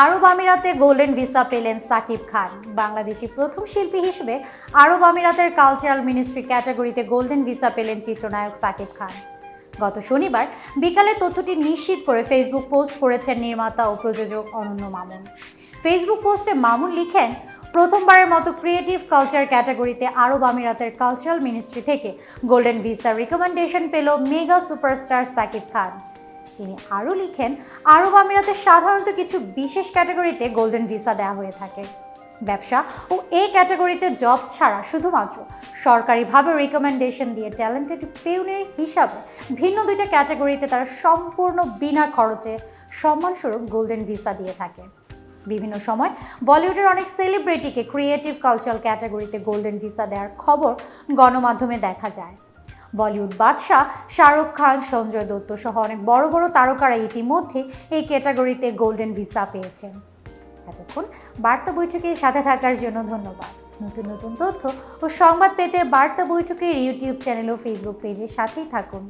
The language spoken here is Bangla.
আরব আমিরাতে গোল্ডেন ভিসা পেলেন সাকিব খান। বাংলাদেশি প্রথম শিল্পী হিসেবে আরব আমিরাতের কালচারাল মিনিস্ট্রি ক্যাটাগরিতে গোল্ডেন ভিসা পেলেন চিত্রনায়ক সাকিব খান। গত শনিবার বিকালে তথ্যটি নিশ্চিত করে ফেসবুক পোস্ট করেছেন নির্মাতা ও প্রযোজক অনন্য মামুন। ফেসবুক পোস্টে মামুন লিখেন, প্রথমবারের মতো ক্রিয়েটিভ কালচার ক্যাটাগরিতে আরব আমিরাতের কালচারাল মিনিস্ট্রি থেকে গোল্ডেন ভিসা রিকমেন্ডেশন পেল মেগা সুপারস্টার সাকিব খান। তিনি আরও লিখেন, আরব আমিরাতে সাধারণত কিছু বিশেষ ক্যাটাগরিতে গোল্ডেন ভিসা দেওয়া হয়ে থাকে। ব্যবসা ও এই ক্যাটাগরিতে জব ছাড়া শুধুমাত্র সরকারিভাবে রিকমেন্ডেশন দিয়ে ট্যালেন্টেড পিওনের হিসাবে ভিন্ন দুইটা ক্যাটাগরিতে তারা সম্পূর্ণ বিনা খরচে সম্মানস্বরূপ গোল্ডেন ভিসা দিয়ে থাকে। বিভিন্ন সময় বলিউডের অনেক সেলিব্রিটিকে ক্রিয়েটিভ কালচারাল ক্যাটাগরিতে গোল্ডেন ভিসা দেওয়ার খবর গণমাধ্যমে দেখা যায়। বলিউড বাদশাহ শাহরুখ খান, সঞ্জয় দত্ত সহ অনেক বড় বড় তারকারা ইতিমধ্যে এই ক্যাটাগরিতে গোল্ডেন ভিসা পেয়েছেন। এতক্ষণ বার্তা বৈঠকের সাথে থাকার জন্য ধন্যবাদ। নতুন নতুন তথ্য ও সংবাদ পেতে বার্তা বৈঠকের ইউটিউব চ্যানেল ও ফেসবুক পেজের সাথেই থাকুন।